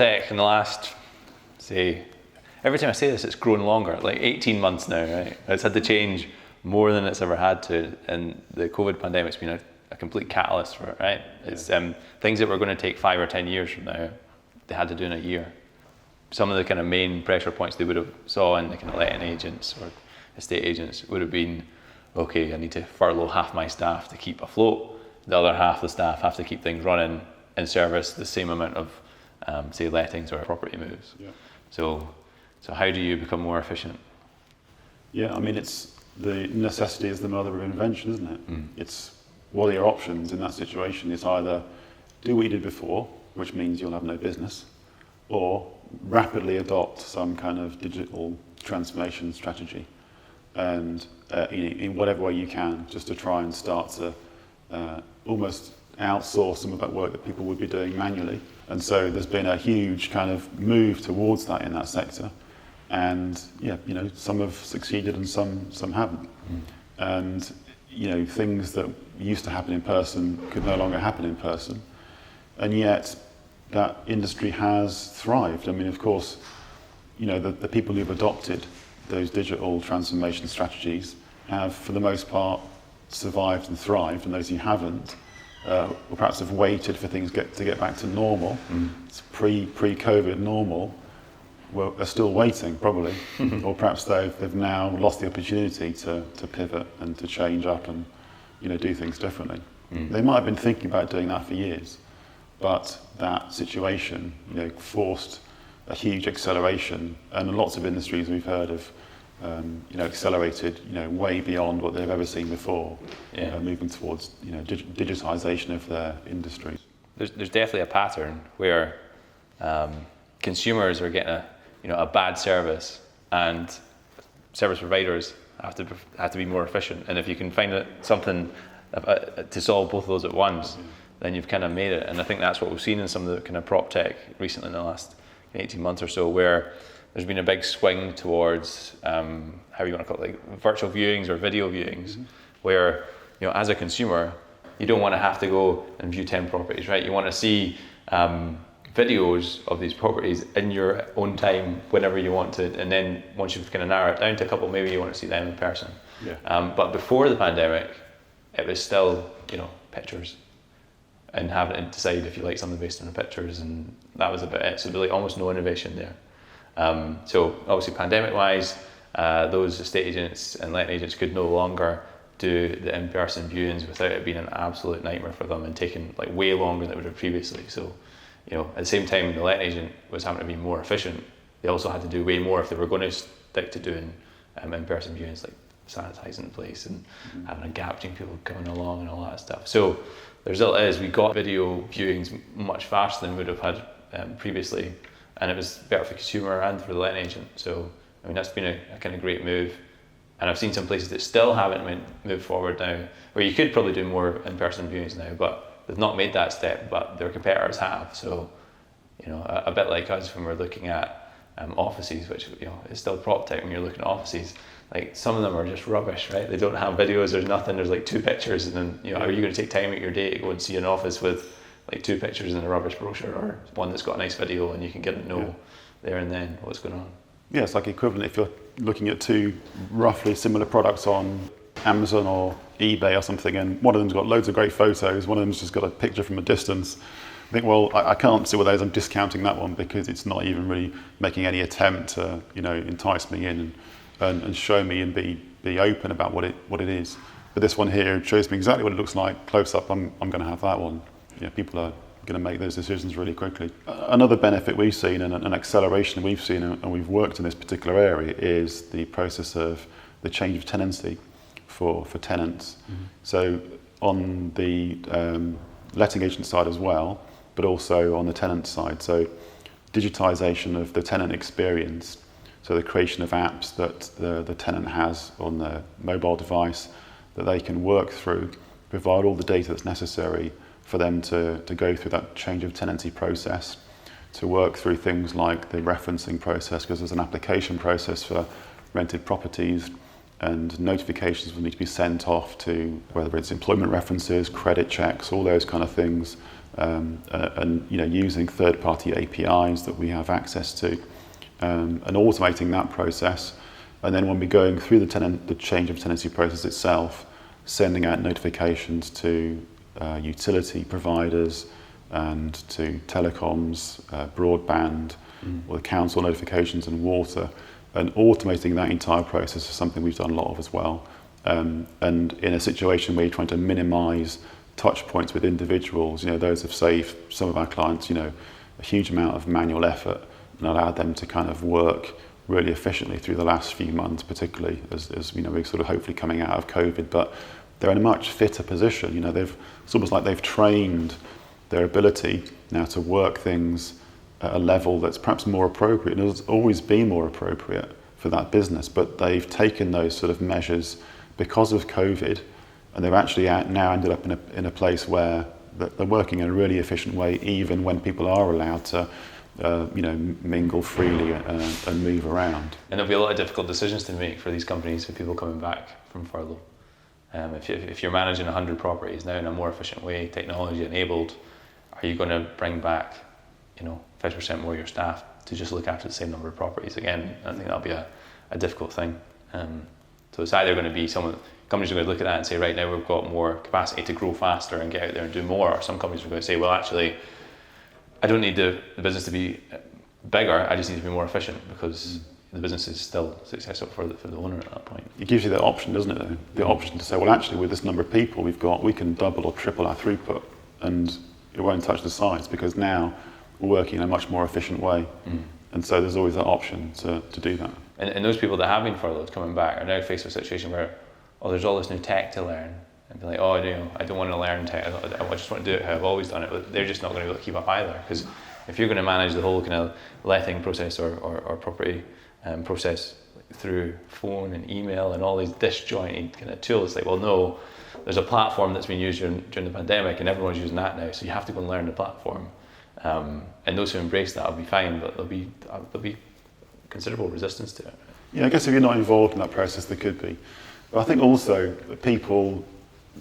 PropTech in the last, say, every time I say this, it's grown longer, like 18 months now, right? It's had to change more than it's ever had to, and the COVID pandemic's been a complete catalyst for it, right? It's things that were going to take 5 or 10 years from now, they had to do in a year. Some of the kind of main pressure points they would have saw in the kind of letting agents or estate agents would have been, okay, I need to furlough half my staff to keep afloat. The other half of the staff have to keep things running and service the same amount of, say, lettings or property moves. Yeah. So how do you become more efficient? Yeah, I mean, it's the necessity is the mother of invention, isn't it? It's what are your options in that situation? It's either do what you did before, which means you'll have no business, or rapidly adopt some kind of digital transformation strategy, and in whatever way you can, just to try and start to almost outsource some of that work that people would be doing manually. And so there's been a huge kind of move towards that in that sector. And some have succeeded and some haven't. And things that used to happen in person could no longer happen in person. And yet that industry has thrived. I mean, of course, the people who've adopted those digital transformation strategies have, for the most part, survived and thrived, and those who haven't, or perhaps have waited for things to get back to normal, it's pre-COVID normal, are still waiting probably, or perhaps they've now lost the opportunity to pivot and to change up and do things differently. They might have been thinking about doing that for years, but that situation forced a huge acceleration, and lots of industries we've heard of accelerated way beyond what they've ever seen before, moving towards digitization of their industries. There's definitely a pattern where consumers are getting a bad service, and service providers have to be more efficient. And if you can find something to solve both of those at once, then you've kind of made it. And I think that's what we've seen in some of the kind of PropTech recently in the last 18 months or so, where there's been a big swing towards how you want to call it, like virtual viewings or video viewings, where as a consumer, you don't want to have to go and view 10 properties, right? You want to see videos of these properties in your own time whenever you want to, and then once you've kind of narrowed it down to a couple, maybe you want to see them in person. But before the pandemic, it was still pictures and having to decide if you like something based on the pictures, and that was about it. So really almost no innovation there. So obviously pandemic wise, those estate agents and letting agents could no longer do the in-person viewings without it being an absolute nightmare for them and taking like way longer than it would have previously. So at the same time the letting agent was having to be more efficient, they also had to do way more if they were going to stick to doing in-person viewings, like sanitising the place and having a gap between people coming along and all that stuff. So the result is we got video viewings much faster than we would have had previously, and it was better for the consumer and for the letting agent. So I mean, that's been a kind of great move. And I've seen some places that still haven't moved forward now, where you could probably do more in-person viewings now, but they've not made that step, but their competitors have. So, a bit like us when we're looking at offices, which is still PropTech when you're looking at offices, like some of them are just rubbish, right? They don't have videos, there's nothing, there's like 2 pictures, and then, are you going to take time out of your day to go and see an office with like 2 pictures and a rubbish brochure, or one that's got a nice video and you can get to know there and then what's going on? Yeah, it's like equivalent if you're looking at 2 roughly similar products on Amazon or eBay or something, and one of them's got loads of great photos, one of them's just got a picture from a distance. I think, well, I can't see what those, I'm discounting that one because it's not even really making any attempt to, entice me in and show me and be open about what it is. But this one here shows me exactly what it looks like, close up, I'm going to have that one. People are going to make those decisions really quickly. Another benefit we've seen and an acceleration we've seen, and we've worked in this particular area, is the process of the change of tenancy for tenants. So on the letting agent side as well, but also on the tenant side. So digitization of the tenant experience. So the creation of apps that the tenant has on their mobile device that they can work through, provide all the data that's necessary for them to go through that change of tenancy process, to work through things like the referencing process, because there's an application process for rented properties, and notifications will need to be sent off to whether it's employment references, credit checks, all those kind of things, and using third-party APIs that we have access to, and automating that process. And then when we're going through the change of tenancy process itself, sending out notifications to utility providers and to telecoms, broadband, or the council notifications and water, and automating that entire process is something we've done a lot of as well. And in a situation where you're trying to minimise touch points with individuals, those have saved some of our clients, a huge amount of manual effort and allowed them to kind of work really efficiently through the last few months, particularly as we're sort of hopefully coming out of COVID. But they're in a much fitter position. It's almost like they've trained their ability now to work things at a level that's perhaps more appropriate, and has always been more appropriate for that business. But they've taken those sort of measures because of COVID, and they've actually now ended up in a place where they're working in a really efficient way, even when people are allowed to mingle freely and move around. And there'll be a lot of difficult decisions to make for these companies with people coming back from furlough. If you're managing 100 properties now in a more efficient way, technology enabled, are you going to bring back 5% more of your staff to just look after the same number of properties? Again, I think that'll be a difficult thing. So it's either going to be companies are going to look at that and say, right, now we've got more capacity to grow faster and get out there and do more, or some companies are going to say, well, actually, I don't need the business to be bigger, I just need to be more efficient, because the business is still successful for the owner at that point. It gives you that option, doesn't it, though? The option to say, well, actually, with this number of people we've got, we can double or triple our throughput, and it won't touch the sides, because now we're working in a much more efficient way. And so there's always that option to do that. And those people that have been furloughed coming back are now faced with a situation where, there's all this new tech to learn, and be like, I don't want to learn tech, I just want to do it how I've always done it. But they're just not going to be able to keep up either, because if you're going to manage the whole kind of letting process or property process through phone and email and all these disjointed kind of tools, it's like, well, no, there's a platform that's been used during the pandemic and everyone's using that now, so you have to go and learn the platform. And those who embrace that will be fine, but there'll be considerable resistance to it. Yeah, I guess if you're not involved in that process, there could be. But I think also that people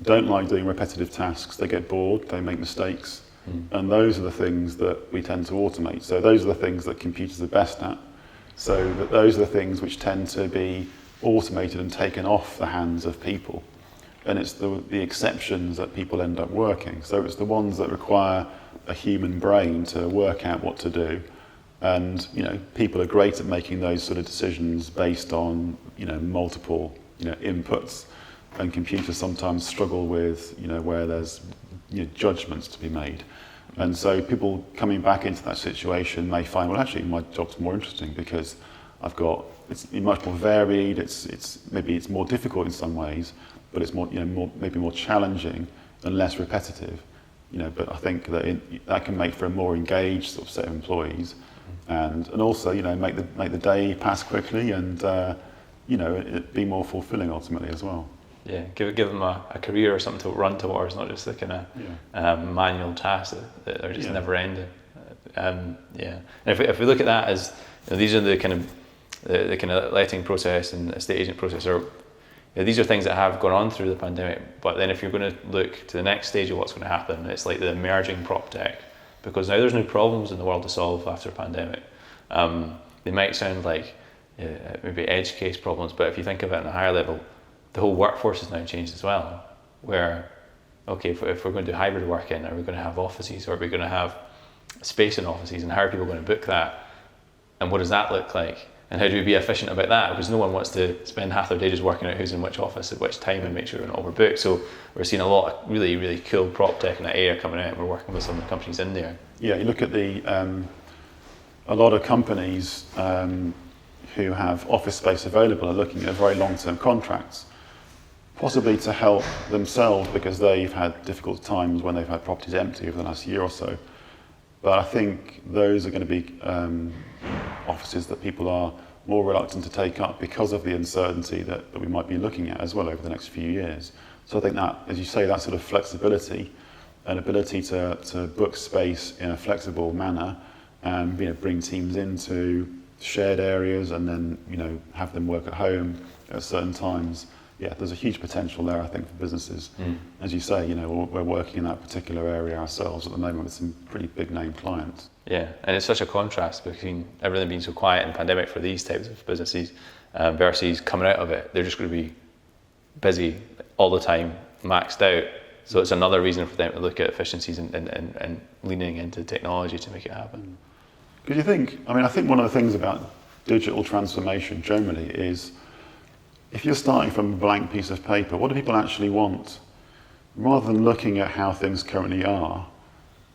don't like doing repetitive tasks. They get bored, they make mistakes, and those are the things that we tend to automate. So those are the things that computers are best at. So that those are the things which tend to be automated and taken off the hands of people. And it's the exceptions that people end up working. So it's the ones that require a human brain to work out what to do. And people are great at making those sort of decisions based on multiple inputs, and computers sometimes struggle with where there's judgments to be made. And so people coming back into that situation may find, well, actually my job's more interesting because it's much more varied. Maybe it's more difficult in some ways, but it's maybe more challenging and less repetitive. But I think that can make for a more engaged sort of set of employees, and also make the day pass quickly, and it be more fulfilling ultimately as well. Yeah, give them a career or something to run towards, not just the kind of manual tasks that are just never ending. And if we look at that as these are the kind of letting process and estate agent process, these are things that have gone on through the pandemic. But then if you're going to look to the next stage of what's going to happen, it's like the emerging PropTech, because now there's new problems in the world to solve after a pandemic. They might sound like maybe edge case problems, but if you think of it on a higher level, the whole workforce has now changed as well, where, if we're going to do hybrid working, are we going to have offices, or are we going to have space in offices, and how are people going to book that, and what does that look like, and how do we be efficient about that, because no one wants to spend half their day just working out who's in which office at which time and make sure we're not overbooked. So we're seeing a lot of really, really cool prop tech in that area coming out, and we're working with some of the companies in there. Yeah, you look at a lot of companies who have office space available are looking at very long-term contracts, possibly to help themselves because they've had difficult times when they've had properties empty over the last year or so. But I think those are going to be offices that people are more reluctant to take up because of the uncertainty that we might be looking at as well over the next few years. So I think that, as you say, that sort of flexibility and ability to book space in a flexible manner and bring teams into shared areas and then have them work at home at certain times yeah, there's a huge potential there, I think, for businesses. As you say, we're working in that particular area ourselves at the moment with some pretty big name clients. Yeah, and it's such a contrast between everything being so quiet in the pandemic for these types of businesses versus coming out of it. They're just going to be busy all the time, maxed out. So it's another reason for them to look at efficiencies and leaning into technology to make it happen. Because you think, I think one of the things about digital transformation generally is if you're starting from a blank piece of paper, what do people actually want? Rather than looking at how things currently are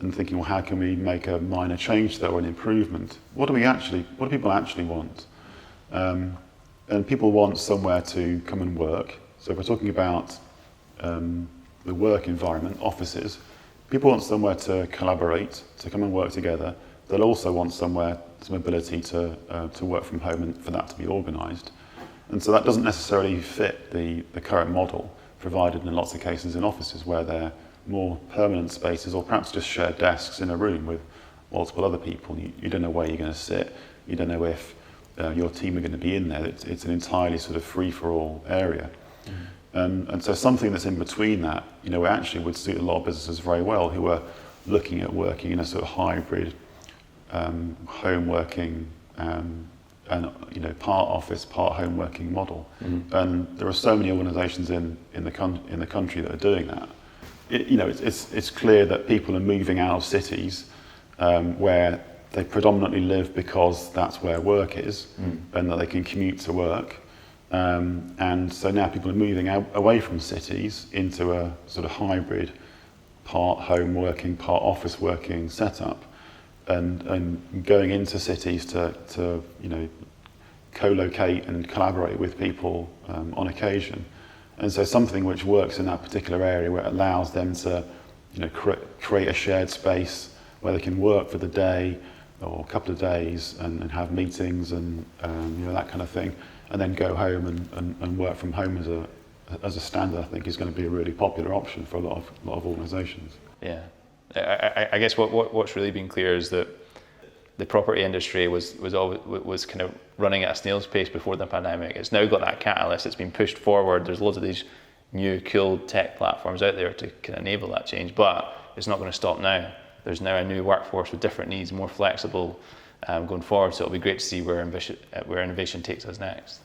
and thinking, well, how can we make a minor change there or an improvement? What do people actually want? And people want somewhere to come and work. So if we're talking about the work environment, offices, people want somewhere to collaborate, to come and work together. They'll also want somewhere, some ability to work from home and for that to be organised. And so that doesn't necessarily fit the current model provided in lots of cases in offices where they're more permanent spaces or perhaps just shared desks in a room with multiple other people. You don't know where you're going to sit. You don't know if your team are going to be in there. It's an entirely sort of free-for-all area. And so something that's in between that, actually would suit a lot of businesses very well who are looking at working in a sort of hybrid, home working, and part office, part home working model. And there are so many organisations in the country that are doing that. It's clear that people are moving out of cities where they predominantly live because that's where work is, and that they can commute to work. And so now people are moving away from cities into a sort of hybrid, part home working, part office working setup, and going into cities to co-locate and collaborate with people on occasion. And so something which works in that particular area where it allows them to create a shared space where they can work for the day or a couple of days and have meetings and that kind of thing, and then go home and work from home as a standard, I think is going to be a really popular option for a lot of organisations. Yeah, I guess what's really been clear is that the property industry was kind of running at a snail's pace before the pandemic. It's now got that catalyst. It's been pushed forward. There's loads of these new cool tech platforms out there to kind of enable that change, but it's not going to stop now. There's now a new workforce with different needs, more flexible going forward. So it'll be great to see where innovation takes us next.